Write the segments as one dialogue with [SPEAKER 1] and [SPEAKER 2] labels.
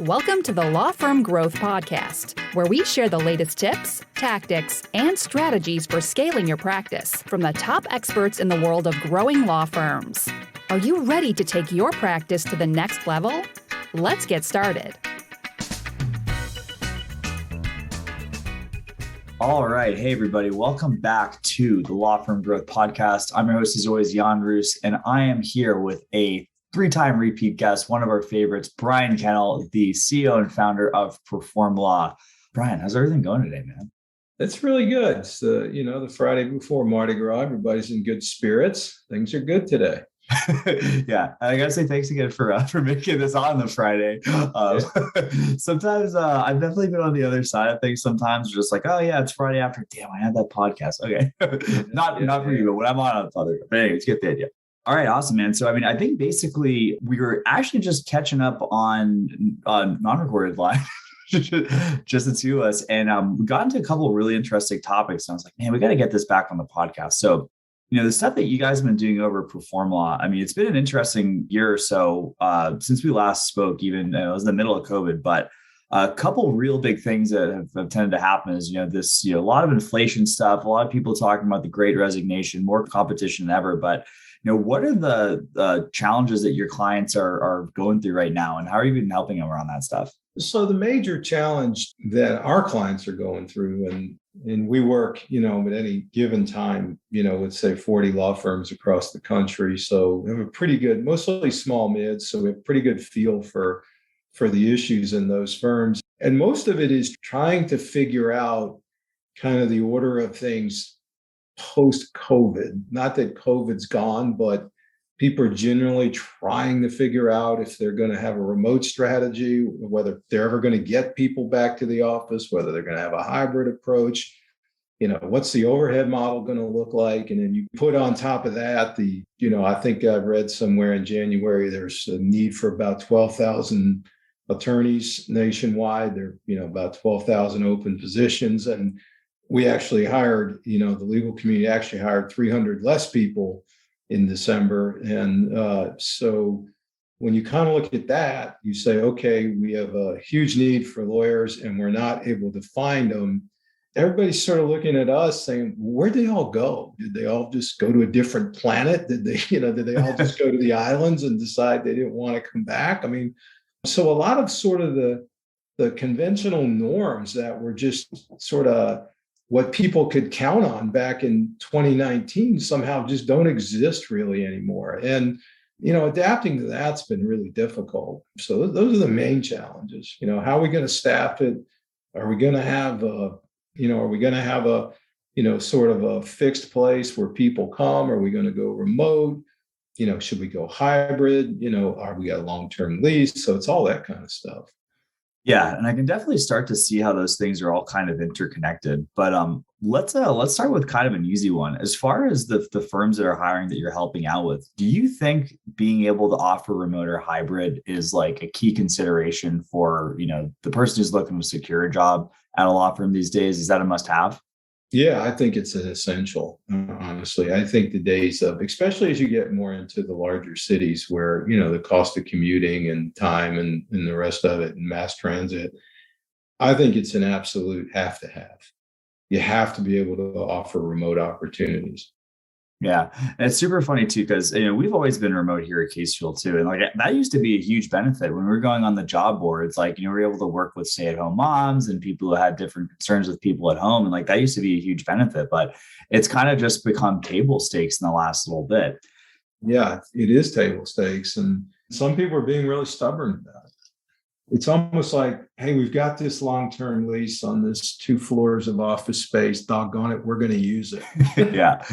[SPEAKER 1] Welcome to the Law Firm Growth Podcast, where we share the latest tips, tactics, and strategies for scaling your practice from the top experts in the world of growing law firms. Are you ready to take your practice to the next level? Let's get started.
[SPEAKER 2] All right. Hey, everybody. Welcome back to the Law Firm Growth Podcast. I'm your host, as always, Jan Roos, and I am here with a three-time repeat guest, one of our favorites, Brian Kennel, the CEO and founder of Perform Law. Brian, how's everything going today, man?
[SPEAKER 3] It's really good. It's the Friday before Mardi Gras. Everybody's in good spirits. Things are good today.
[SPEAKER 2] Yeah, I gotta say thanks again for making this on the Friday. Sometimes I've definitely been on the other side of things. Sometimes just like, oh yeah, it's Friday after. Damn, I had that podcast. Okay, not for you, but when I'm on other. But anyways, get the idea. All right, awesome, man. So, I think basically we were actually just catching up on non-recorded live, just the two of us, and we got into a couple of really interesting topics. And I was like, man, we got to get this back on the podcast. So, the stuff that you guys have been doing over at Perform Law, it's been an interesting year or so since we last spoke. Even it was in the middle of COVID, but a couple real big things that have tended to happen is, a lot of inflation stuff, a lot of people talking about the Great Resignation, more competition than ever, but what are the challenges that your clients are going through right now, and how are you been helping them around that stuff?
[SPEAKER 3] So the major challenge that our clients are going through, and we work, at any given time, with say 40 law firms across the country. So we have a pretty good, mostly small mids. So we have a pretty good feel for the issues in those firms. And most of it is trying to figure out kind of the order of things post-COVID. Not that COVID's gone, but people are generally trying to figure out if they're going to have a remote strategy, whether they're ever going to get people back to the office, whether they're going to have a hybrid approach, what's the overhead model going to look like? And then you put on top of that, I think I've read somewhere in January, there's a need for about 12,000 attorneys nationwide. There are, about 12,000 open positions. And we actually hired, the legal community actually hired 300 less people in December. And so when you kind of look at that, you say, okay, we have a huge need for lawyers and we're not able to find them. Everybody's sort of looking at us saying, where'd they all go? Did they all just go to a different planet? Did they all just go to the islands and decide they didn't want to come back? So a lot of sort of the conventional norms that were just sort of what people could count on back in 2019 somehow just don't exist really anymore. And, adapting to that's been really difficult. So those are the main challenges. How are we going to staff it? Are we going to have sort of a fixed place where people come? Are we going to go remote? Should we go hybrid? Are we got a long-term lease? So it's all that kind of stuff.
[SPEAKER 2] Yeah, and I can definitely start to see how those things are all kind of interconnected. But let's start with kind of an easy one. As far as the firms that are hiring that you're helping out with, do you think being able to offer remote or hybrid is like a key consideration for the person who's looking to secure a job at a law firm these days? Is that a must-have?
[SPEAKER 3] Yeah, I think it's an essential, honestly. I think the days of, especially as you get more into the larger cities where, the cost of commuting and time and the rest of it and mass transit, I think it's an absolute have to have. You have to be able to offer remote opportunities.
[SPEAKER 2] Yeah. And it's super funny too, because we've always been remote here at Casefield too. And like that used to be a huge benefit when we were going on the job boards. Like, we were able to work with stay-at-home moms and people who had different concerns with people at home. And like that used to be a huge benefit, but it's kind of just become table stakes in the last little bit.
[SPEAKER 3] Yeah, it is table stakes. And some people are being really stubborn about it. It's almost like, hey, we've got this long-term lease on this 2 floors of office space. Doggone it, we're going to use it.
[SPEAKER 2] Yeah.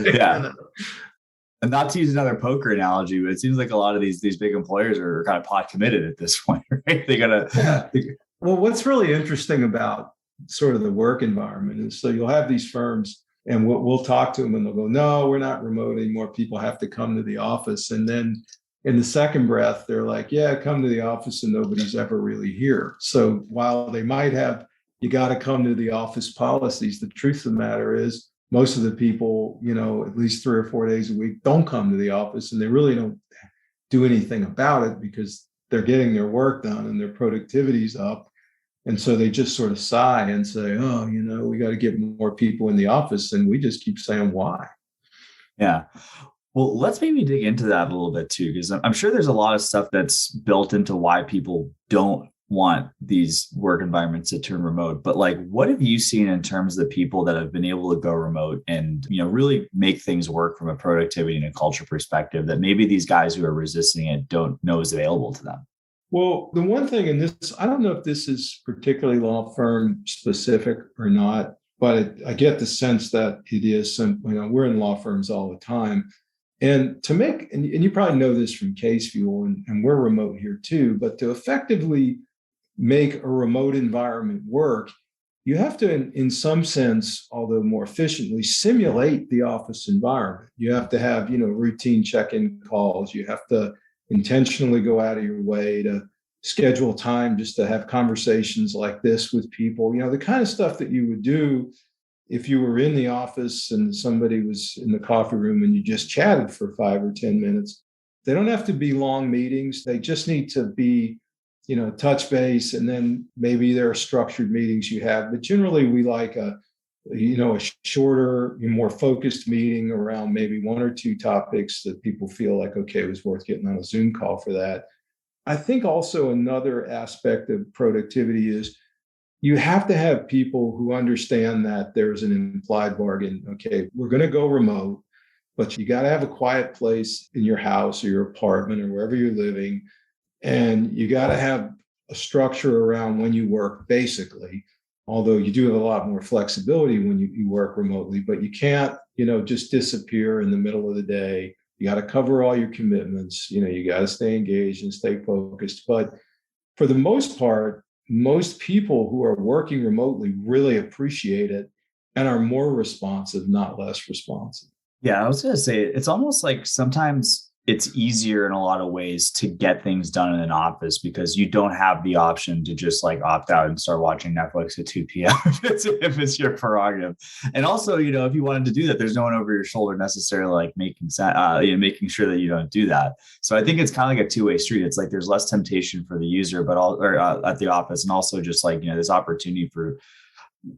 [SPEAKER 2] And not to use another poker analogy, but it seems like a lot of these big employers are kind of pot committed at this point, right? They gotta.
[SPEAKER 3] Yeah. Well, what's really interesting about sort of the work environment is, so you'll have these firms, and we'll talk to them, and they'll go, "No, we're not remote anymore. People have to come to the office," and then in the second breath, they're like, yeah, come to the office and nobody's ever really here. So while they might have, you got to come to the office policies, the truth of the matter is most of the people, at least 3 or 4 days a week don't come to the office, and they really don't do anything about it because they're getting their work done and their productivity's up. And so they just sort of sigh and say, oh, we got to get more people in the office. And we just keep saying, why?
[SPEAKER 2] Yeah. Well, let's maybe dig into that a little bit too, because I'm sure there's a lot of stuff that's built into why people don't want these work environments to turn remote. But like, what have you seen in terms of the people that have been able to go remote and, really make things work from a productivity and a culture perspective that maybe these guys who are resisting it don't know is available to them?
[SPEAKER 3] Well, the one thing in this, I don't know if this is particularly law firm specific or not, but I get the sense that it is we're in law firms all the time. And to make, and you probably know this from Case Fuel, and we're remote here too, but to effectively make a remote environment work, you have to, in some sense, although more efficiently, simulate the office environment. You have to have, routine check-in calls. You have to intentionally go out of your way to schedule time just to have conversations like this with people, the kind of stuff that you would do if you were in the office and somebody was in the coffee room and you just chatted for 5 or 10 minutes. They don't have to be long meetings. They just need to be, touch base. And then maybe there are structured meetings you have, but generally we like a shorter, more focused meeting around maybe 1 or 2 topics that people feel like, okay, it was worth getting on a Zoom call for that. I think also another aspect of productivity is you have to have people who understand that there's an implied bargain. Okay, we're going to go remote, but you got to have a quiet place in your house or your apartment or wherever you're living. And you got to have a structure around when you work, basically, although you do have a lot more flexibility when you work remotely, but you can't, just disappear in the middle of the day. You got to cover all your commitments. You got to stay engaged and stay focused. But for the most part, most people who are working remotely really appreciate it and are more responsive, not less responsive.
[SPEAKER 2] Yeah, I was going to say, it's almost like sometimes it's easier in a lot of ways to get things done in an office because you don't have the option to just like opt out and start watching Netflix at 2 p.m. if it's your prerogative. And also, if you wanted to do that, there's no one over your shoulder necessarily like making sure that you don't do that. So I think it's kind of like a two-way street. It's like there's less temptation for the user, but at the office, and also just like, this opportunity for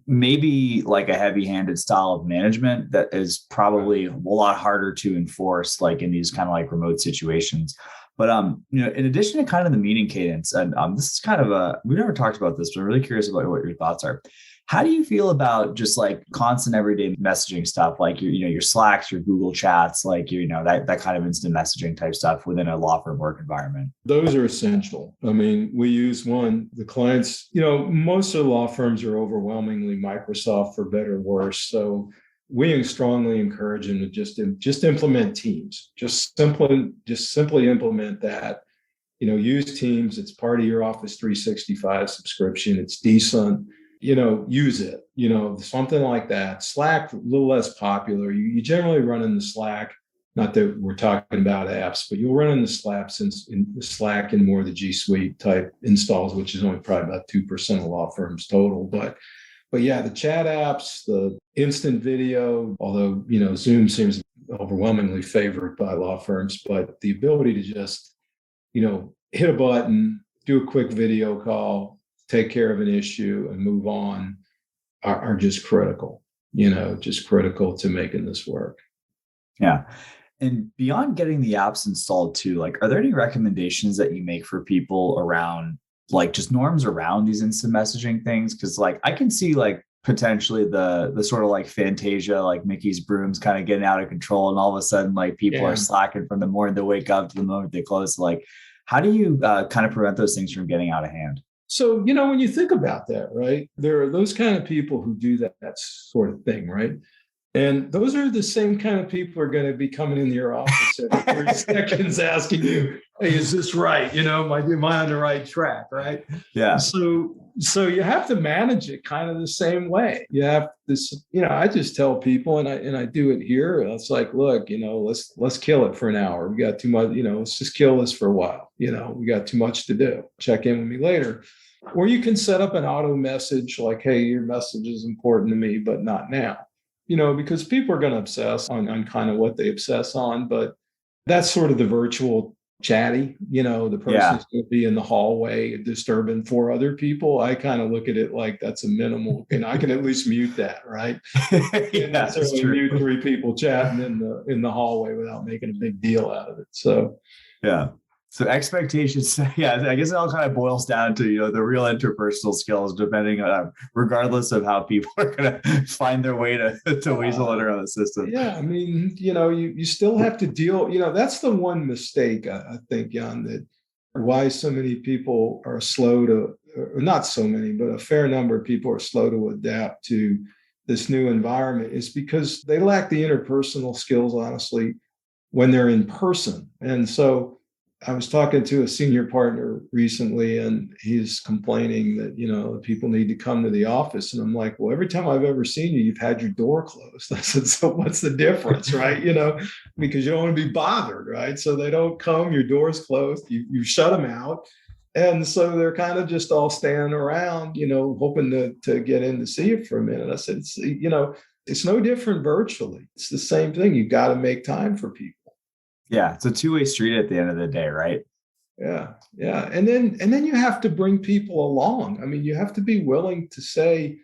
[SPEAKER 2] maybe like a heavy-handed style of management that is probably a lot harder to enforce like in these kind of like remote situations. But in addition to kind of the meeting cadence, and this is kind of we've never talked about this, but I'm really curious about what your thoughts are. How do you feel about just like constant everyday messaging stuff, like your Slacks, your Google Chats, like that kind of instant messaging type stuff within a law firm work environment?
[SPEAKER 3] Those are essential. I mean, we use the clients, most of the law firms are overwhelmingly Microsoft for better or worse. So we strongly encourage them to just implement Teams, just simply implement that. Use Teams. It's part of your Office 365 subscription. It's decent. Use it, something like that. Slack, a little less popular. You generally run in the Slack, not that we're talking about apps, but you'll run in the Slack and more of the G Suite type installs, which is only probably about 2% of law firms total. But yeah, the chat apps, the instant video, although, Zoom seems overwhelmingly favored by law firms, but the ability to just, hit a button, do a quick video call, take care of an issue and move on are just critical, just critical to making this work.
[SPEAKER 2] Yeah. And beyond getting the apps installed too, like, are there any recommendations that you make for people around like just norms around these instant messaging things? Cause like I can see like potentially the sort of like Fantasia, like Mickey's brooms kind of getting out of control. And all of a sudden, like people are slacking from the morning they wake up to the moment they close. Like, how do you kind of prevent those things from getting out of hand?
[SPEAKER 3] So, when you think about that, right, there are those kind of people who do that sort of thing, right? And those are the same kind of people who are going to be coming into your office every 3 seconds asking you, hey, is this right? Am I on the right track, right?
[SPEAKER 2] Yeah.
[SPEAKER 3] So you have to manage it kind of the same way. You have this, I just tell people, and I do it here. It's like, look, let's kill it for an hour. We got too much, let's just kill this for a while. We got too much to do. Check in with me later. Or you can set up an auto message like, hey, your message is important to me, but not now. Because people are going to obsess on kind of what they obsess on, but that's sort of the virtual chatty, the person's going to be in the hallway disturbing four other people. I kind of look at it like that's a minimal, and I can at least mute that, right? And necessarily mute three people chatting in the hallway without making a big deal out of it. So
[SPEAKER 2] yeah. So expectations, yeah, I guess it all kind of boils down to, the real interpersonal skills, depending on, regardless of how people are going to find their way to weasel it around the system.
[SPEAKER 3] Yeah. I mean, you still have to deal, that's the one mistake I think, Jan, that why so many people are slow to, or not so many, but a fair number of people are slow to adapt to this new environment is because they lack the interpersonal skills, honestly, when they're in person. And so I was talking to a senior partner recently, and he's complaining that, people need to come to the office. And I'm like, well, every time I've ever seen you, you've had your door closed. I said, so what's the difference, right? Because you don't want to be bothered, right? So they don't come, your door's closed, you shut them out. And so they're kind of just all standing around, hoping to get in to see you for a minute. I said, it's no different virtually. It's the same thing. You've got to make time for people.
[SPEAKER 2] Yeah, it's a two-way street at the end of the day, right?
[SPEAKER 3] Yeah. And then you have to bring people along. I mean, you have to be willing to say,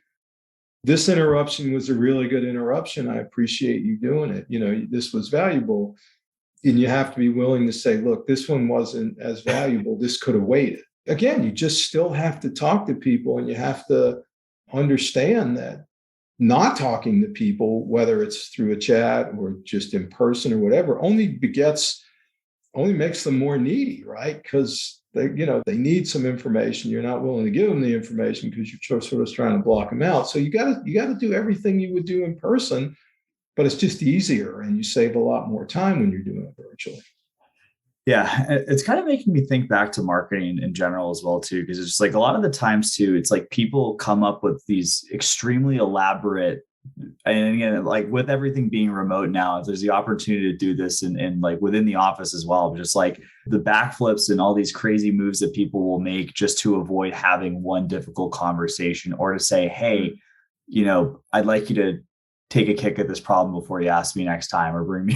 [SPEAKER 3] this interruption was a really good interruption. I appreciate you doing it. This was valuable. And you have to be willing to say, look, this one wasn't as valuable. This could have waited. Again, you just still have to talk to people, and you have to understand that not talking to people, whether it's through a chat or just in person or whatever, only makes them more needy, right? Because they need some information. You're not willing to give them the information because you're sort of trying to block them out. So you got to do everything you would do in person, but it's just easier, and you save a lot more time when you're doing it virtually.
[SPEAKER 2] Yeah, it's kind of making me think back to marketing in general as well, too, because it's just like a lot of the times, too, it's like people come up with these extremely elaborate, and again, like with everything being remote now, there's the opportunity to do this in like within the office as well, just like the backflips and all these crazy moves that people will make just to avoid having one difficult conversation, or to say, hey, I'd like you to take a kick at this problem before you ask me next time, or bring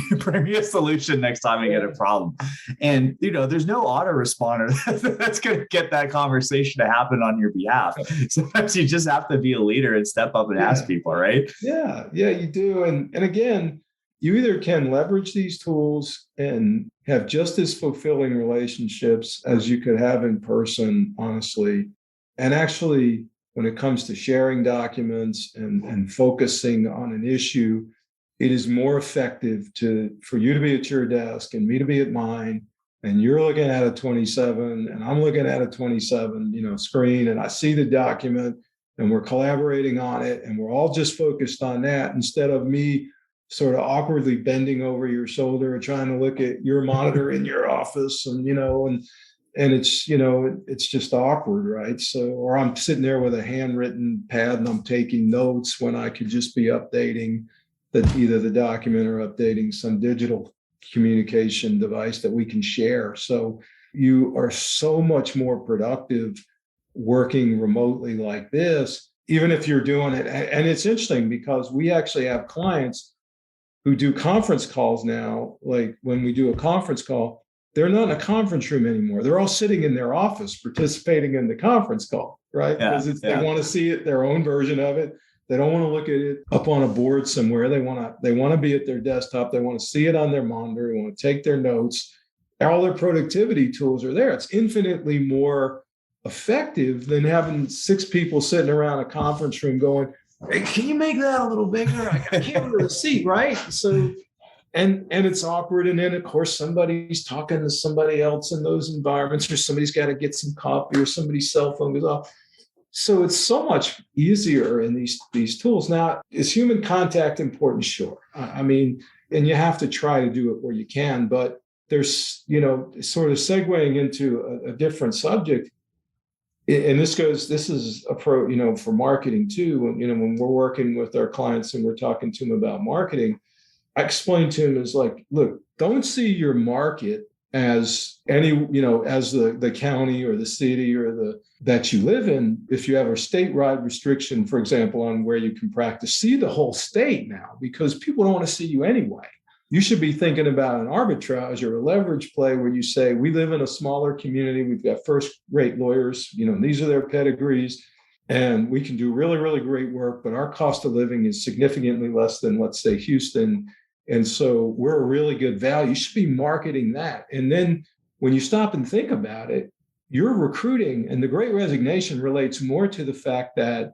[SPEAKER 2] me a solution next time I get a problem. And, there's no autoresponder that's going to get that conversation to happen on your behalf. Sometimes you just have to be a leader and step up and ask people, right?
[SPEAKER 3] Yeah, you do. And again, you either can leverage these tools and have just as fulfilling relationships as you could have in person, honestly, and actually, when it comes to sharing documents and focusing on an issue, it is more effective for you to be at your desk and me to be at mine, and you're looking at a 27 and I'm looking at a 27, screen, and I see the document and we're collaborating on it, and we're all just focused on that, instead of me sort of awkwardly bending over your shoulder or trying to look at your monitor in your office, and it's just awkward, right? So, or I'm sitting there with a handwritten pad and I'm taking notes when I could just be updating either the document or updating some digital communication device that we can share. So you are so much more productive working remotely like this, even if you're doing it. And it's interesting because we actually have clients who do conference calls now. Like when we do a conference call, they're not in a conference room anymore. They're all sitting in their office participating in the conference call, right? Because they want to see it, their own version of it. They don't want to look at it up on a board somewhere. They want to be at their desktop. They want to see it on their monitor. They want to take their notes. All their productivity tools are there. It's infinitely more effective than having 6 people sitting around a conference room going, hey, can you make that a little bigger? I can't really see, right? So, and it's awkward. And then, of course, somebody's talking to somebody else in those environments, or somebody's got to get some coffee, or somebody's cell phone goes off. So it's so much easier in these tools. Now, is human contact important? Sure. I mean, and you have to try to do it where you can, but there's, sort of segueing into a different subject. And this is a pro, for marketing too. When we're working with our clients and we're talking to them about marketing, I explain to them is like, look, don't see your market as any, as the county or the city or that you live in. If you have a statewide restriction, for example, on where you can practice, see the whole state now, because people don't want to see you anyway. you should be thinking about an arbitrage or a leverage play where you say, we live in a smaller community. We've got first-rate lawyers. These are their pedigrees, and we can do really, really great work, but our cost of living is significantly less than, let's say, Houston. And so we're a really good value. You should be marketing that. And then when you stop and think about it, you're recruiting, and the Great Resignation relates more to the fact that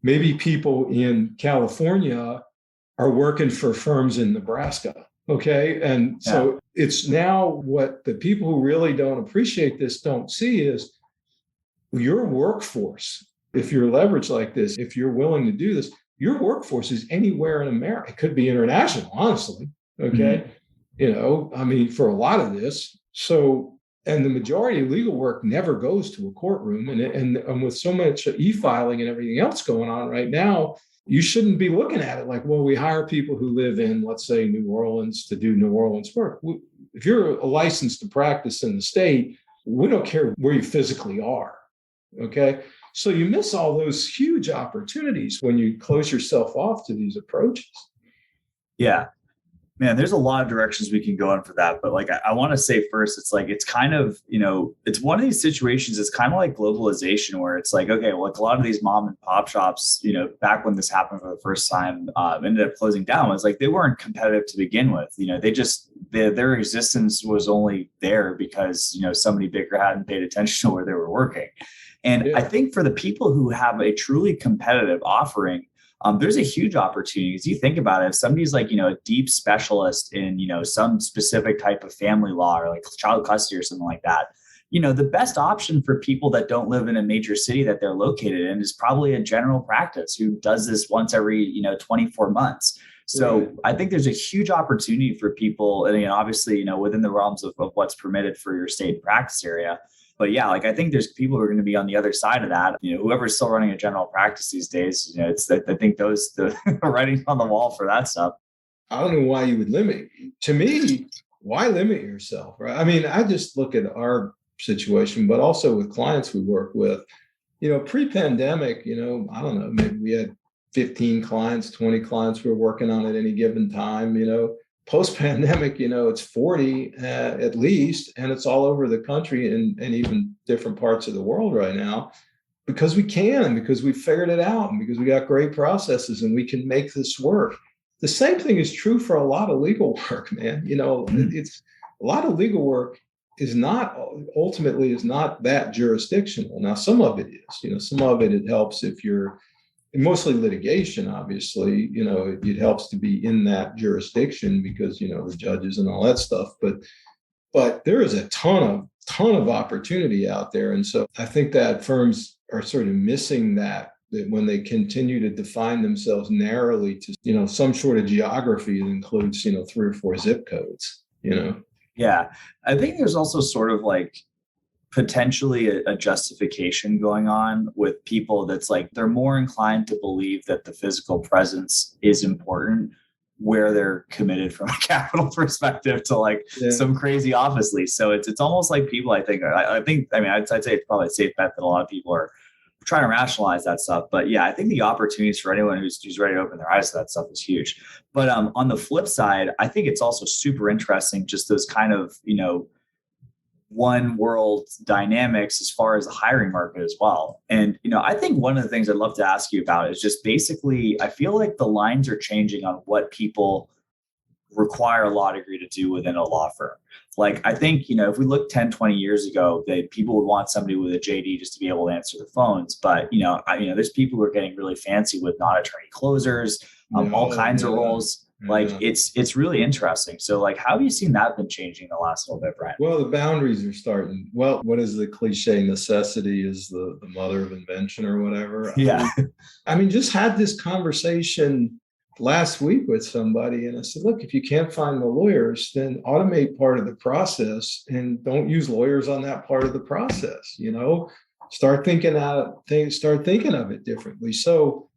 [SPEAKER 3] maybe people in California are working for firms in Nebraska. Okay. And so it's now what the people who really don't appreciate this don't see is your workforce. If you're leveraged like this, if you're willing to do this, your workforce is anywhere in America. It could be international, honestly. Okay. For a lot of this. So, and the majority of legal work never goes to a courtroom. And with so much e-filing and everything else going on right now, you shouldn't be looking at it like, well, we hire people who live in, let's say, New Orleans to do New Orleans work. If you're a license to practice in the state, we don't care where you physically are. Okay. So you miss all those huge opportunities when you close yourself off to these approaches.
[SPEAKER 2] Yeah. Man, there's a lot of directions we can go in for that. But like, I want to say first, it's kind of, it's one of these situations. It's kind of like globalization where it's like, okay, well, like a lot of these mom and pop shops, back when this happened for the first time, ended up closing down. It's like they weren't competitive to begin with. Their existence was only there because, somebody bigger hadn't paid attention to where they were working. And I think for the people who have a truly competitive offering, there's a huge opportunity. As you think about it, if somebody's like, a deep specialist in, some specific type of family law or like child custody or something like that, the best option for people that don't live in a major city that they're located in is probably a general practice who does this once every, 24 months. So I think there's a huge opportunity for people, and obviously, within the realms of what's permitted for your state practice area. But yeah, like I think there's people who are going to be on the other side of that. Whoever's still running a general practice these days, it's I think the writing on the wall for that stuff.
[SPEAKER 3] I don't know why you would limit. To me, why limit yourself, right? I mean, I just look at our situation, but also with clients we work with. Pre-pandemic, I don't know, maybe we had 15 clients, 20 clients we were working on at any given time. Post-pandemic, it's 40 at least, and it's all over the country and even different parts of the world right now because we figured it out and because we got great processes and we can make this work. The same thing is true for a lot of legal work, man. It's a lot of legal work is not that jurisdictional. Now, some of it is, some of it helps if you're mostly litigation, obviously, it helps to be in that jurisdiction because, the judges and all that stuff. But there is a ton of opportunity out there. And so I think that firms are sort of missing that when they continue to define themselves narrowly to, some sort of geography that includes, 3 or 4 zip codes,
[SPEAKER 2] Yeah. I think there's also sort of like potentially a justification going on with people that's like they're more inclined to believe that the physical presence is important where they're committed from a capital perspective to some crazy office lease. So it's almost like people, I'd say it's probably a safe bet that a lot of people are trying to rationalize that stuff. But yeah, I think the opportunities for anyone who's ready to open their eyes to that stuff is huge. But on the flip side, I think it's also super interesting, just those kind of, one world dynamics as far as the hiring market as well. And, I think one of the things I'd love to ask you about is just basically, I feel like the lines are changing on what people require a law degree to do within a law firm. Like, I think, if we look 10, 20 years ago, that people would want somebody with a JD just to be able to answer the phones. But, there's people who are getting really fancy with non-attorney closers, all kinds of roles. Like it's really interesting. So like, how have you seen that been changing the last little bit, Brian?
[SPEAKER 3] Well, the boundaries are starting. Well, what is the cliche? Necessity is the mother of invention or whatever.
[SPEAKER 2] Yeah.
[SPEAKER 3] I mean, just had this conversation last week with somebody and I said, look, if you can't find the lawyers, then automate part of the process and don't use lawyers on that part of the process. Start thinking of it differently. So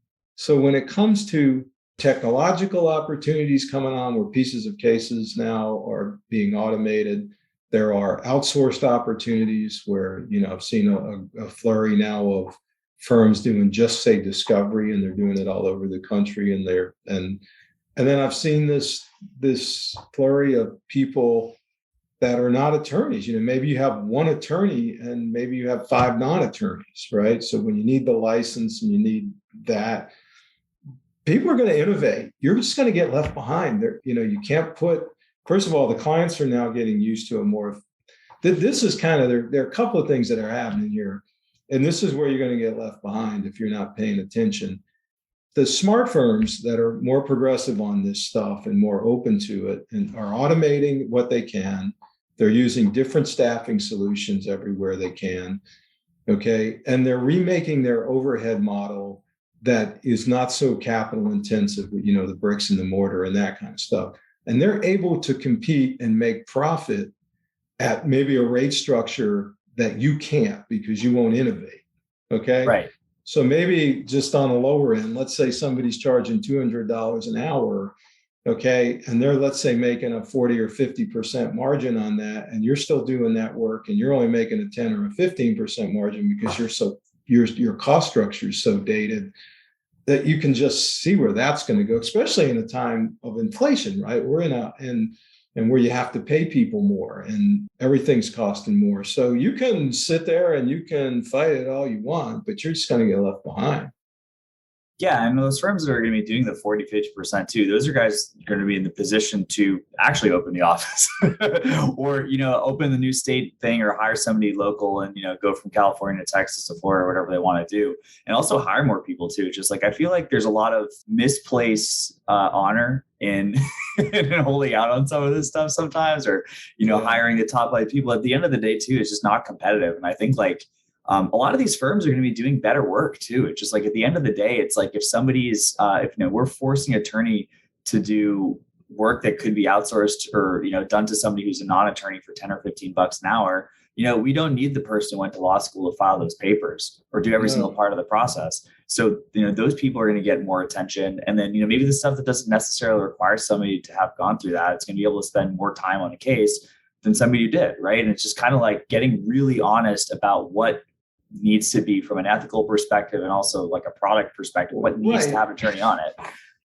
[SPEAKER 3] when it comes to technological opportunities coming on where pieces of cases now are being automated. There are outsourced opportunities where, I've seen a flurry now of firms doing just say discovery, and they're doing it all over the country. And And then I've seen this flurry of people that are not attorneys. Maybe you have one attorney and maybe you have 5 non-attorneys, right? So when you need the license and you need that, people are going to innovate. You're just going to get left behind. You can't first of all, the clients are now getting used to a more, this is kind of, there are a couple of things that are happening here. And this is where you're going to get left behind if you're not paying attention. The smart firms that are more progressive on this stuff and more open to it and are automating what they can. They're using different staffing solutions everywhere they can. Okay. And they're remaking their overhead model that is not so capital intensive, the bricks and the mortar and that kind of stuff. And they're able to compete and make profit at maybe a rate structure that you can't because you won't innovate. Okay.
[SPEAKER 2] Right.
[SPEAKER 3] So maybe just on a lower end, let's say somebody's charging $200 an hour. Okay. And they're, let's say, making a 40 or 50% margin on that. And you're still doing that work and you're only making a 10 or a 15% margin because your cost structure is so dated that you can just see where that's going to go, especially in a time of inflation, right? We're and where you have to pay people more and everything's costing more. So you can sit there and you can fight it all you want, but you're just going to get left behind.
[SPEAKER 2] Yeah, and those firms that are going to be doing the 40, 50% too, those are guys going to be in the position to actually open the office or, open the new state thing or hire somebody local and, go from California to Texas to Florida or whatever they want to do. And also hire more people too. Just like, I feel like there's a lot of misplaced honor in holding out on some of this stuff sometimes, or, hiring the top people at the end of the day too, is just not competitive. And I think a lot of these firms are going to be doing better work too. It's just like at the end of the day, it's like if somebody's, we're forcing an attorney to do work that could be outsourced or, done to somebody who's a non-attorney for 10 or 15 bucks an hour, we don't need the person who went to law school to file those papers or do every single part of the process. So, those people are going to get more attention. And then, maybe the stuff that doesn't necessarily require somebody to have gone through that, it's going to be able to spend more time on a case than somebody who did. Right. And it's just kind of like getting really honest about what needs to be from an ethical perspective and also like a product perspective, what needs to have an attorney on it.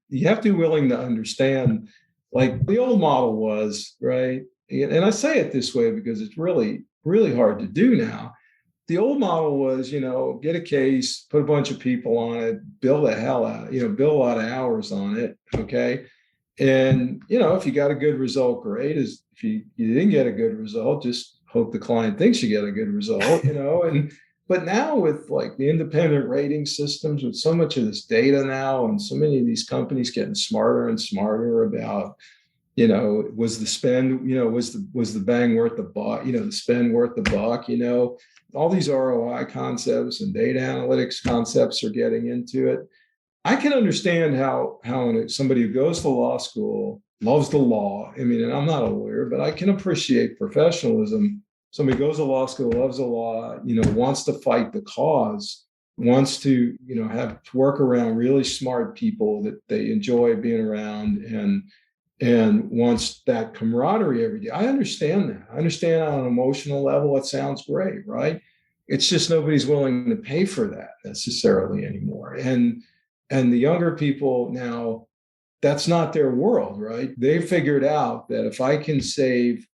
[SPEAKER 3] You have to be willing to understand, like the old model was, right? And I say it this way because it's really, really hard to do now. The old model was, get a case, put a bunch of people on it, bill the hell out, bill a lot of hours on it. Okay. And, if you got a good result, great. If you didn't get a good result, just hope the client thinks you get a good result, But now with like the independent rating systems, with so much of this data now and so many of these companies getting smarter and smarter about, was the spend, was the bang worth the buck, the spend worth the buck, all these ROI concepts and data analytics concepts are getting into it. I can understand how somebody who goes to law school loves the law. I mean, and I'm not a lawyer, but I can appreciate professionalism. Somebody goes to law school, loves the law, wants to fight the cause, wants to, have to work around really smart people that they enjoy being around and wants that camaraderie every day. I understand that. I understand on an emotional level, it sounds great, right? It's just nobody's willing to pay for that necessarily anymore. And the younger people now, that's not their world, right? They figured out that if I can save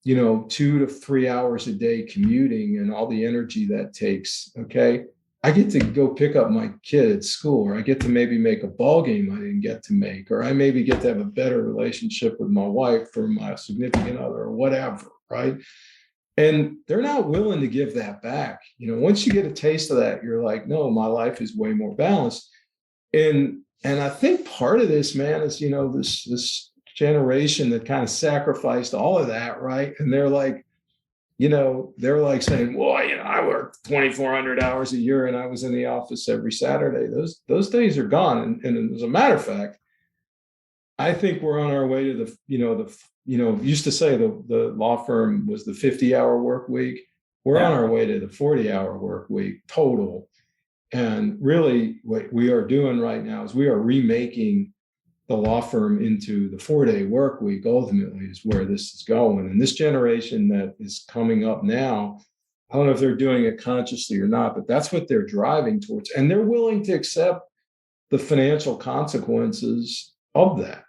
[SPEAKER 3] 2 to 3 hours a day commuting and all the energy that takes, okay, I get to go pick up my kid at school, or I get to maybe make a ball game I didn't get to make, or I maybe get to have a better relationship with my wife or my significant other or whatever, right? And they're not willing to give that back. Once you get a taste of that, you're like, no, my life is way more balanced. And I think part of this, man, is, this generation that kind of sacrificed all of that, right? And they're like, they're like saying, well, I worked 2,400 hours a year and I was in the office every Saturday. Those days are gone. And as a matter of fact, I think we're on our way to used to say the law firm was the 50-hour work week. We're on our way to the 40-hour work week total. And really what we are doing right now is we are remaking the law firm into the 4-day work week. Ultimately is where this is going. And this generation that is coming up now, I don't know if they're doing it consciously or not, but that's what they're driving towards. And they're willing to accept the financial consequences of that.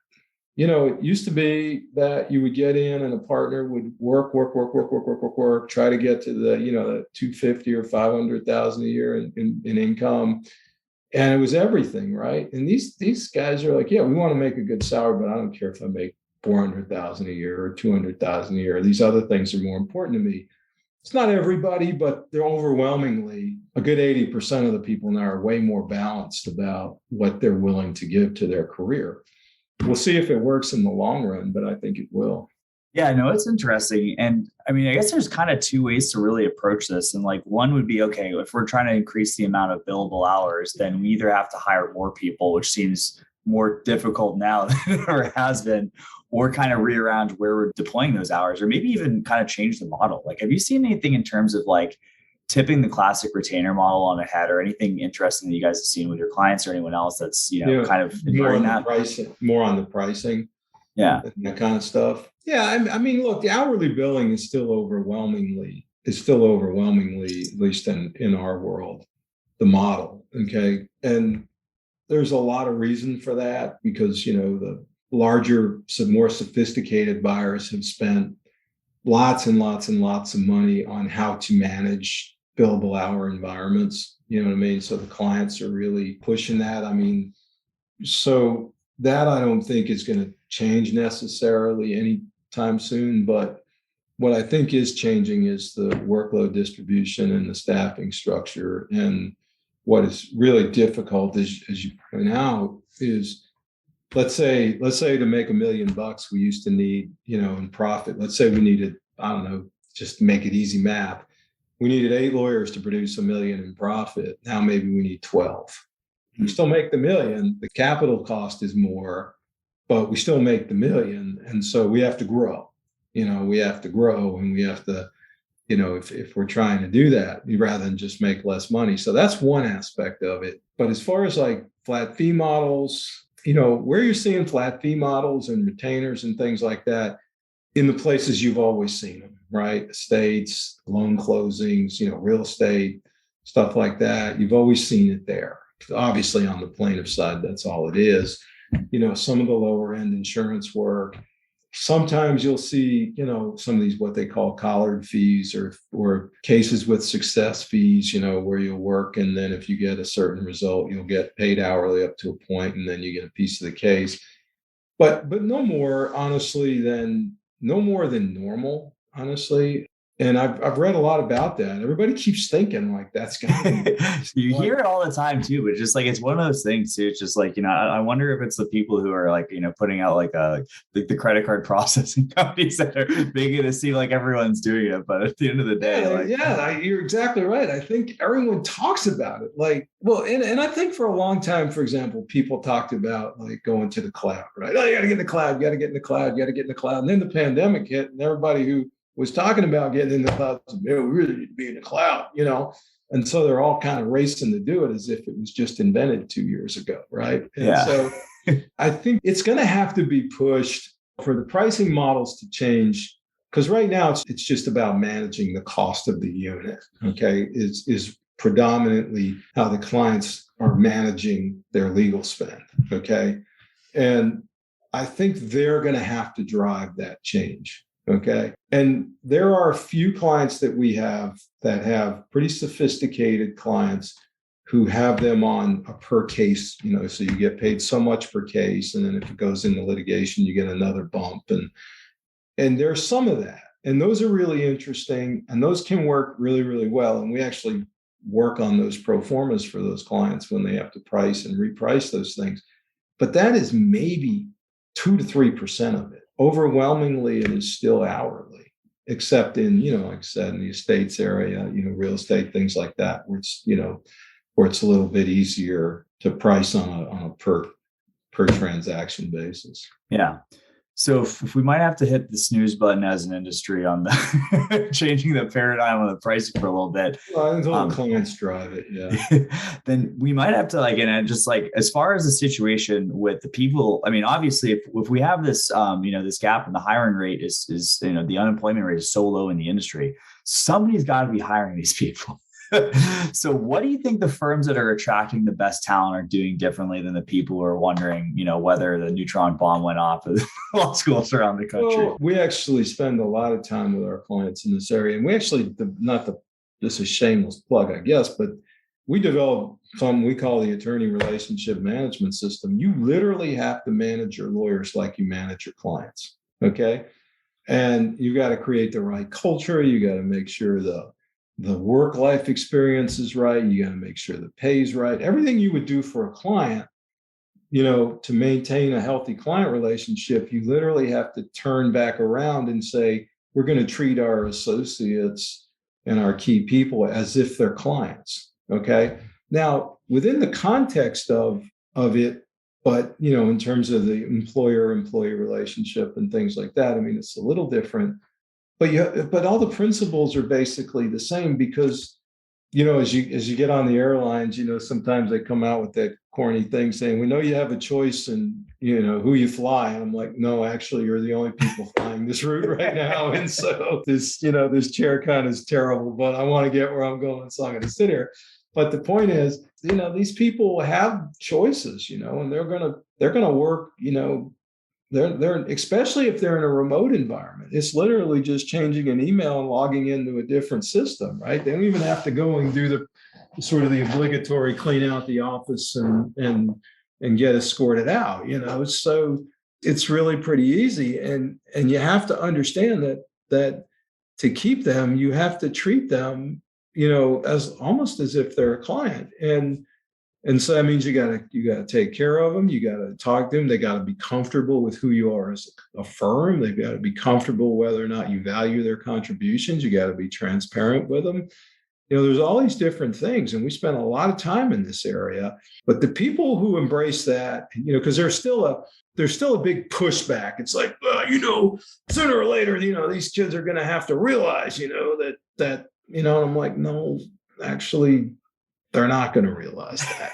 [SPEAKER 3] it used to be that you would get in and a partner would work, try to get to the, the 250 or 500,000 a year in income. And it was everything, right? And these guys are like, yeah, we want to make a good salary, but I don't care if I make 400,000 a year or 200,000 a year. These other things are more important to me. It's not everybody, but they're overwhelmingly a good 80% of the people now are way more balanced about what they're willing to give to their career. We'll see if it works in the long run, but I think it will.
[SPEAKER 2] Yeah, no, it's interesting. And I mean, I guess there's kind of two ways to really approach this. And like one would be, okay, if we're trying to increase the amount of billable hours, then we either have to hire more people, which seems more difficult now than it ever has been, or kind of rearrange where we're deploying those hours, or maybe even kind of change the model. Like, have you seen anything in terms of like tipping the classic retainer model on the head, or anything interesting that you guys have seen with your clients or anyone else that's, kind of
[SPEAKER 3] more on
[SPEAKER 2] that?
[SPEAKER 3] More on the pricing.
[SPEAKER 2] Yeah.
[SPEAKER 3] And that kind of stuff. Yeah. I mean, look, the hourly billing is still overwhelmingly, at least in our world, the model. Okay. And there's a lot of reason for that because, the larger, some more sophisticated buyers have spent lots and lots and lots of money on how to manage billable hour environments. You know what I mean? So the clients are really pushing that. I mean, so that I don't think is going to change necessarily anytime soon. But what I think is changing is the workload distribution and the staffing structure. And what is really difficult, as you point out, is let's say to make $1 million, we used to need, in profit. Let's say we needed, I don't know, just to make it easy math, we needed 8 lawyers to produce $1 million in profit. Now maybe we need 12. We still make the $1 million. The capital cost is more, but we still make the $1 million. And so we have to grow. We have to grow, and we have to, if we're trying to do that, rather than just make less money. So that's one aspect of it. But as far as like flat fee models, where you're seeing flat fee models and retainers and things like that, in the places you've always seen them, right? Estates, loan closings, real estate, stuff like that. You've always seen it there. Obviously, on the plaintiff side, that's all it is. Some of the lower end insurance work. Sometimes you'll see, some of these what they call collared fees or cases with success fees, where you'll work, and then if you get a certain result, you'll get paid hourly up to a point, and then you get a piece of the case. But no more, honestly, than normal, honestly. And I've read a lot about that. Everybody keeps thinking like that's going to be.
[SPEAKER 2] You hear it all the time too, but just like, it's one of those things too. It's just like, I wonder if it's the people who are like, putting out like the credit card processing companies that are making it seem like everyone's doing it. But at the end of the day,
[SPEAKER 3] you're exactly right. I think everyone talks about it. Like, well, and I think for a long time, for example, people talked about like going to the cloud, right? Oh, you got to get in the cloud, you got to get in the cloud, you got to get in the cloud. And then the pandemic hit, and everybody who was talking about getting in the cloud, we really need to be in the cloud, and so they're all kind of racing to do it as if it was just invented 2 years ago, right? And so I think it's going to have to be pushed for the pricing models to change, because right now it's just about managing the cost of the unit. Okay, is predominantly how the clients are managing their legal spend. Okay, and I think they're going to have to drive that change. Okay. And there are a few clients that we have that have pretty sophisticated clients who have them on a per case, so you get paid so much per case. And then if it goes into litigation, you get another bump. And there's some of that. And those are really interesting. And those can work really, really well. And we actually work on those pro formas for those clients when they have to price and reprice those things. But that is maybe 2 to 3% of it. Overwhelmingly, it is still hourly, except in, like I said, in the estates area, real estate, things like that, where it's a little bit easier to price on a per transaction basis.
[SPEAKER 2] Yeah. So if we might have to hit the snooze button as an industry on the changing the paradigm on the pricing for a little bit.
[SPEAKER 3] Well, until the clients drive it, yeah.
[SPEAKER 2] Then we might have to and just like, as far as the situation with the people, I mean, obviously if we have this, this gap in the hiring rate is the unemployment rate is so low in the industry, somebody's got to be hiring these people. So what do you think the firms that are attracting the best talent are doing differently than the people who are wondering, whether the neutron bomb went off at law schools around the country?
[SPEAKER 3] Well, we actually spend a lot of time with our clients in this area. And we actually, this is a shameless plug, I guess, but we developed something we call the attorney relationship management system. You literally have to manage your lawyers like you manage your clients. Okay. And you got to create the right culture. You got to make sure the work-life experience is right. You got to make sure the pay is right. Everything you would do for a client, to maintain a healthy client relationship, you literally have to turn back around and say, we're going to treat our associates and our key people as if they're clients. Okay. Now, within the context of it, but in terms of the employer-employee relationship and things like that, I mean, it's a little different. But all the principles are basically the same because, as you get on the airlines, sometimes they come out with that corny thing saying, we know you have a choice in, who you fly. And I'm like, no, actually, you're the only people flying this route right now. And so this chair kind of is terrible, but I want to get where I'm going. So I'm going to sit here. But the point is, these people have choices, and they're going to work, they're especially if they're in a remote environment. It's literally just changing an email and logging into a different system, right? They don't even have to go and do the sort of the obligatory clean out the office and get escorted out, So it's really pretty easy, and you have to understand that to keep them, you have to treat them, as almost as if they're a client, and so that means you gotta take care of them. You gotta talk to them. They gotta be comfortable with who you are as a firm. They've got to be comfortable whether or not you value their contributions. You got to be transparent with them. There's all these different things, and we spend a lot of time in this area. But the people who embrace that, because there's still a big pushback. It's like, sooner or later, these kids are going to have to realize, that and I'm like, no, actually, they're not going to realize that,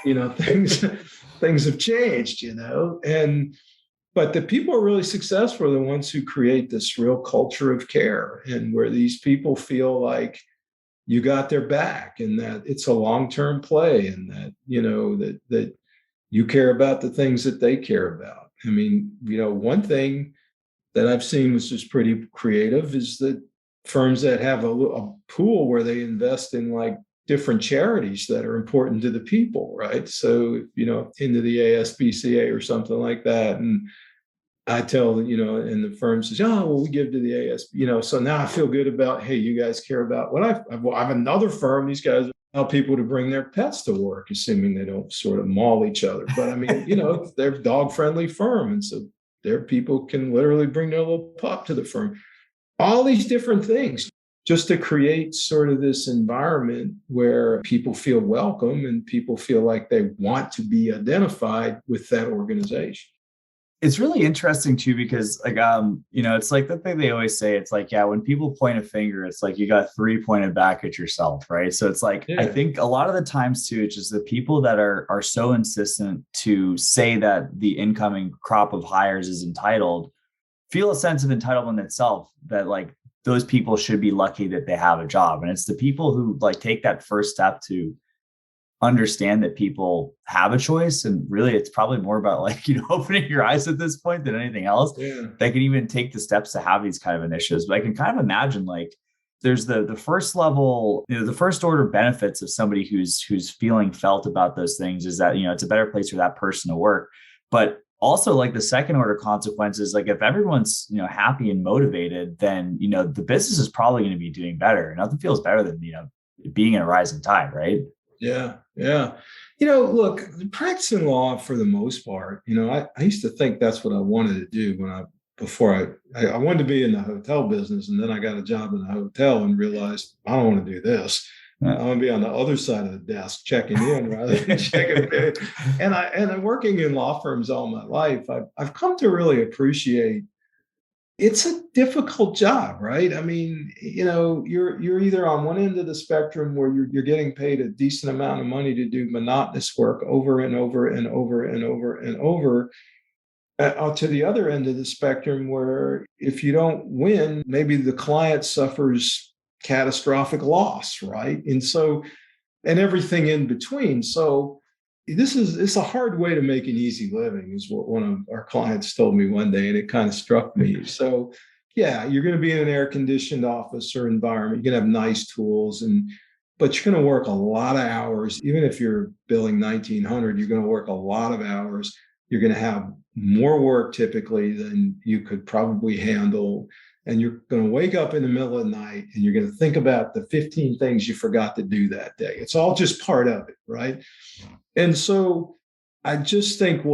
[SPEAKER 3] things have changed, but the people who are really successful are the ones who create this real culture of care, and where these people feel like you got their back, and that it's a long-term play, and that, that you care about the things that they care about. I mean, one thing that I've seen, which is pretty creative, is that firms that have a pool where they invest in like different charities that are important to the people, right? So, into the ASPCA or something like that. And I tell, and the firm says, oh, well, we give to the ASP, so now I feel good about, hey, you guys care about what I have another firm. These guys help people to bring their pets to work, assuming they don't sort of maul each other. But I mean, they're a dog-friendly firm. And so their people can literally bring their little pup to the firm. All these different things, just to create sort of this environment where people feel welcome and people feel like they want to be identified with that organization.
[SPEAKER 2] It's really interesting too, because it's like the thing they always say, it's like, yeah, when people point a finger, it's like you got three pointed back at yourself, right? So it's like, yeah. I think a lot of the times too, it's just the people that are so insistent to say that the incoming crop of hires is entitled, feel a sense of entitlement itself, that like those people should be lucky that they have a job. And it's the people who like take that first step to understand that people have a choice. And really, it's probably more about like, opening your eyes at this point than anything else.
[SPEAKER 3] Yeah.
[SPEAKER 2] They can even take the steps to have these kind of initiatives. But I can kind of imagine like there's the first level, the first order benefits of somebody who's feeling felt about those things is that, it's a better place for that person to work. But also like the second order consequences, like if everyone's, happy and motivated, then, the business is probably going to be doing better. Nothing feels better than, being in a rising tide, right?
[SPEAKER 3] Yeah. Yeah. Look, practicing law for the most part, I used to think that's what I wanted to do before I wanted to be in the hotel business. And then I got a job in a hotel and realized I don't want to do this. I want to be on the other side of the desk checking in rather than checking in. And I'm working in law firms all my life. I've come to really appreciate it's a difficult job, right? I mean, you're either on one end of the spectrum where you're getting paid a decent amount of money to do monotonous work over and over and over and over and over, to the other end of the spectrum where if you don't win, maybe the client suffers catastrophic loss, right? And so and everything in between. So it's a hard way to make an easy living, is what one of our clients told me one day, and it kind of struck me. So yeah, you're going to be in an air-conditioned office or environment. You're going to have nice tools, but you're going to work a lot of hours. Even if you're billing 1,900, you're going to work a lot of hours. You're going to have more work typically than you could probably handle. And you're going to wake up in the middle of the night and you're going to think about the 15 things you forgot to do that day. It's all just part of it, right? And so I just think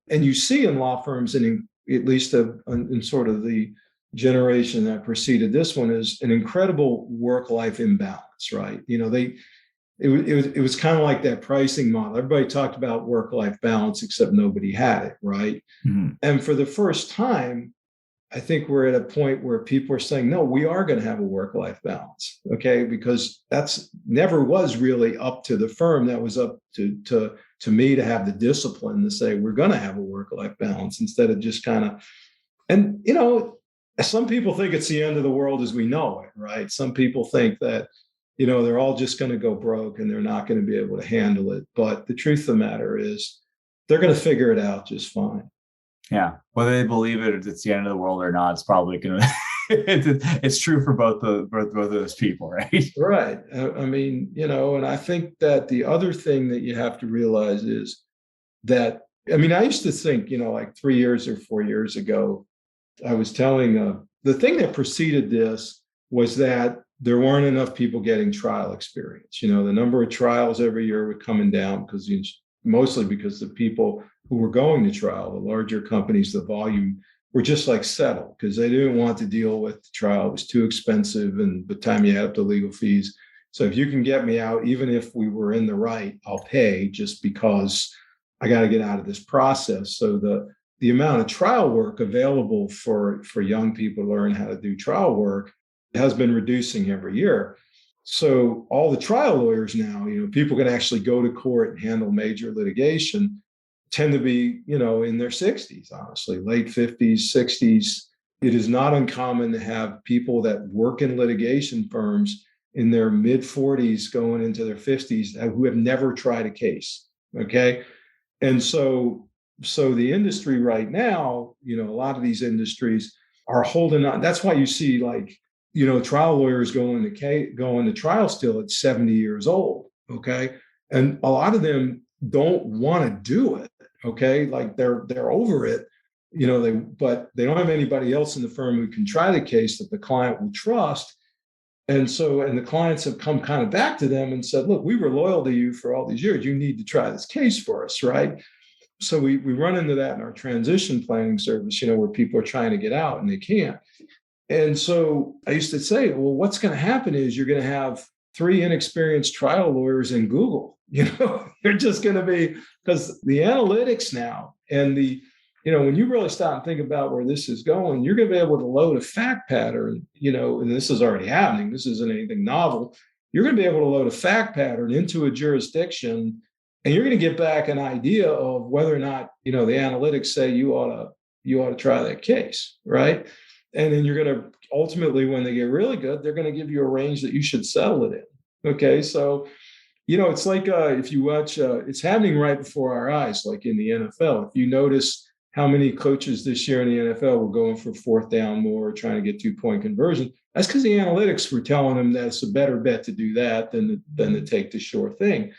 [SPEAKER 3] and you see in law firms, and at least in sort of the generation that preceded this one, is an incredible work-life imbalance, right? It was kind of like that pricing model. Everybody talked about work-life balance, except nobody had it, right? Mm-hmm. And for the first time, I think we're at a point where people are saying, no, we are going to have a work-life balance, okay? Because that's never was really up to the firm. That was up to me to have the discipline to say, we're going to have a work-life balance, instead of just kind of, and, some people think it's the end of the world as we know it, right? Some people think that, they're all just going to go broke and they're not going to be able to handle it. But the truth of the matter is they're going to figure it out just fine.
[SPEAKER 2] Yeah. Whether they believe it's the end of the world or not, it's probably going to, it's true for both of those people, right?
[SPEAKER 3] Right. I mean, and I think that the other thing that you have to realize is that, I used to think, like 3 years or 4 years ago, I was telling the thing that preceded this was that there weren't enough people getting trial experience. The number of trials every year were coming down mostly because the people who were going to trial, the larger companies, the volume, were just like settled because they didn't want to deal with the trial. It was too expensive, and by the time you add up the legal fees. So if you can get me out, even if we were in the right, I'll pay, just because I got to get out of this process. So the amount of trial work available for young people to learn how to do trial work has been reducing every year. So all the trial lawyers now, people can actually go to court and handle major litigation, tend to be, in their 60s, honestly, late 50s, 60s. It is not uncommon to have people that work in litigation firms in their mid 40s going into their 50s who have never tried a case. Okay. And so the industry right now, a lot of these industries are holding on. That's why you see trial lawyers going to trial still at 70 years old. Okay. And a lot of them don't want to do it. Okay. Like they're over it, but they don't have anybody else in the firm who can try the case that the client will trust. And the clients have come kind of back to them and said, look, we were loyal to you for all these years. You need to try this case for us. Right. So we run into that in our transition planning service, where people are trying to get out and they can't. And so I used to say, well, what's going to happen is you're going to have 3 inexperienced trial lawyers in Google. They're just going to be, because the analytics now and when you really stop and think about where this is going, you're going to be able to load a fact pattern, and this is already happening. This isn't anything novel. You're going to be able to load a fact pattern into a jurisdiction, and you're going to get back an idea of whether or not, the analytics say you ought to try that case, right? And then you're going to ultimately, when they get really good, they're going to give you a range that you should settle it in. Okay. So, it's like if you watch, it's happening right before our eyes, like in the NFL. If you notice how many coaches this year in the NFL were going for 4th down more, trying to get 2-point conversion, that's because the analytics were telling them that it's a better bet to do that than to take the sure thing.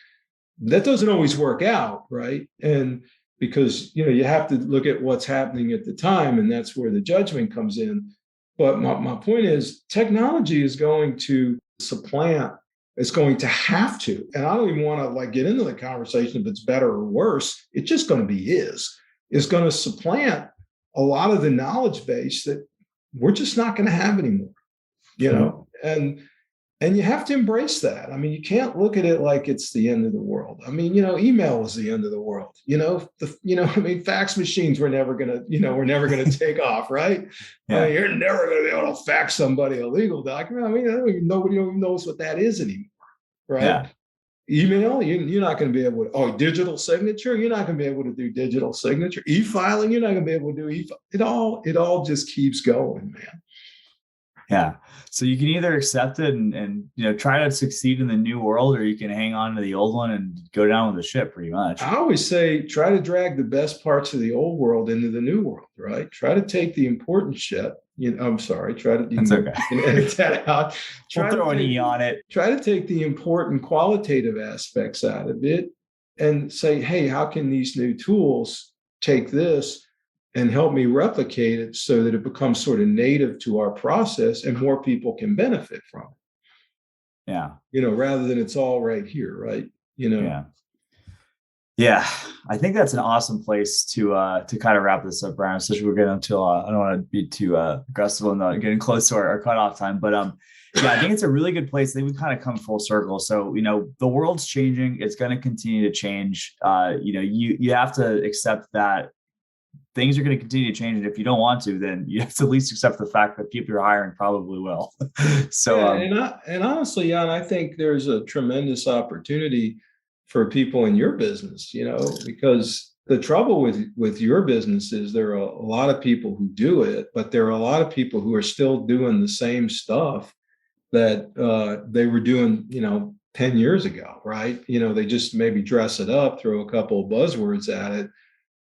[SPEAKER 3] That doesn't always work out, right? And because, you have to look at what's happening at the time, and that's where the judgment comes in. But my point is, technology is going to supplant, it's going to have to, and I don't even want to get into the conversation if it's better or worse. It's just going to be is going to supplant a lot of the knowledge base that we're just not going to have anymore, and you have to embrace that. You can't look at it like it's the end of the world. Email was the end of the world. Fax machines were never gonna take off, right? Yeah. You're never gonna be able to fax somebody a legal document. Nobody even knows what that is anymore, right? Yeah. Email, you're not going to be able to. Digital signature, you're not going to be able to do digital signature. E-filing, you're not going to be able to do e-filing. It all just keeps going, man.
[SPEAKER 2] Yeah. So you can either accept it and try to succeed in the new world, or you can hang on to the old one and go down with the ship pretty much.
[SPEAKER 3] I always say, try to drag the best parts of the old world into the new world, right? Try to take the important shit. I'm sorry.
[SPEAKER 2] That's okay.
[SPEAKER 3] You can edit that out.
[SPEAKER 2] We'll throw an E on it.
[SPEAKER 3] Try to take the important qualitative aspects out of it and say, hey, how can these new tools take this and help me replicate it so that it becomes sort of native to our process and more people can benefit from it.
[SPEAKER 2] Yeah.
[SPEAKER 3] Rather than it's all right here, right?
[SPEAKER 2] Yeah. Yeah. I think that's an awesome place to kind of wrap this up, Brian, especially we're getting until I don't want to be too aggressive on getting close to our cutoff time, but yeah, I think it's a really good place. I think we kind of come full circle. So, the world's changing. It's going to continue to change. You have to accept that things are going to continue to change. And if you don't want to, then you have to at least accept the fact that people you're hiring probably will. So,
[SPEAKER 3] and honestly, Jan, I think there's a tremendous opportunity for people in your business, because the trouble with your business is there are a lot of people who do it, but there are a lot of people who are still doing the same stuff that they were doing, 10 years ago, right? They just maybe dress it up, throw a couple of buzzwords at it.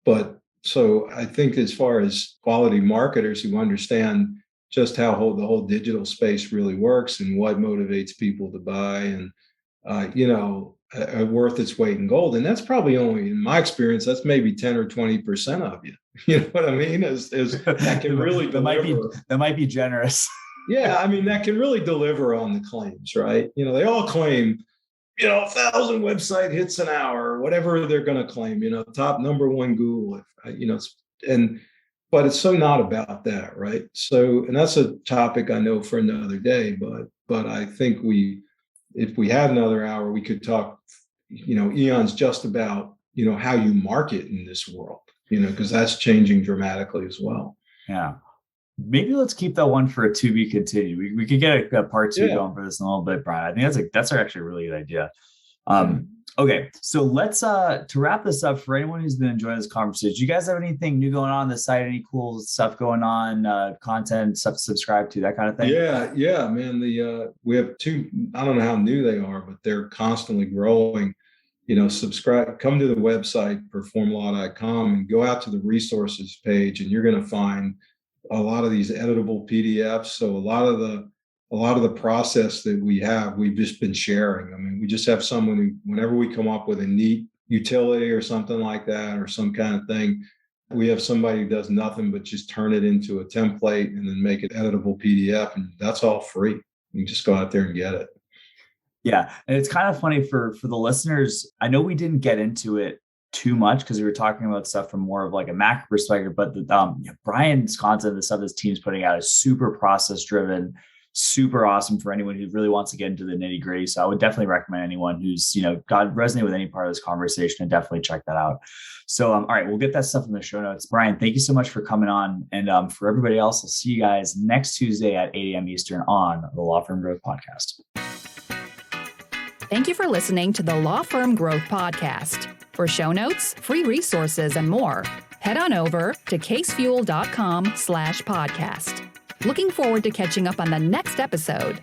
[SPEAKER 3] But so I think as far as quality marketers who understand just how the whole digital space really works and what motivates people to buy and, worth its weight in gold. And that's probably only, in my experience, that's maybe 10 or 20% of you. You know what I mean? Is that can really deliver.
[SPEAKER 2] That might be generous.
[SPEAKER 3] Yeah. I mean, that can really deliver on the claims, right? They all claim, 1,000 website hits an hour, or whatever they're going to claim, top number one Google, but it's so not about that. Right. So, and that's a topic I know for another day, but I think if we had another hour, we could talk, eons just about, how you market in this world, because that's changing dramatically as well.
[SPEAKER 2] Yeah. Maybe let's keep that one for a to be continued. We could get a part two going for this in a little bit, Brian. I think that's actually a really good idea. Okay, so let's to wrap this up, for anyone who's been enjoying this conversation, do you guys have anything new going on the site? Any cool stuff going on, content, stuff to subscribe to, that kind of thing?
[SPEAKER 3] Yeah, man. We have two, I don't know how new they are, but they're constantly growing. Subscribe, come to the website, performlaw.com, and go out to the resources page, and you're going to find a lot of these editable PDFs. So a lot of the process that we have, we've just been sharing. I mean, we just have someone who, whenever we come up with a neat utility or something like that, or some kind of thing, we have somebody who does nothing but just turn it into a template and then make it editable PDF. And that's all free. You just go out there and get it.
[SPEAKER 2] Yeah. And it's kind of funny for the listeners. I know we didn't get into it too much because we were talking about stuff from more of like a macro perspective, but Brian's content, the stuff his team's putting out is super process driven, super awesome for anyone who really wants to get into the nitty gritty. So I would definitely recommend anyone who's, resonate with any part of this conversation and definitely check that out. So, all right, we'll get that stuff in the show notes. Brian, thank you so much for coming on. And for everybody else, I'll see you guys next Tuesday at 8 a.m. Eastern on the Law Firm Growth Podcast.
[SPEAKER 1] Thank you for listening to the Law Firm Growth Podcast. For show notes, free resources, and more, head on over to casefuel.com/podcast. Looking forward to catching up on the next episode.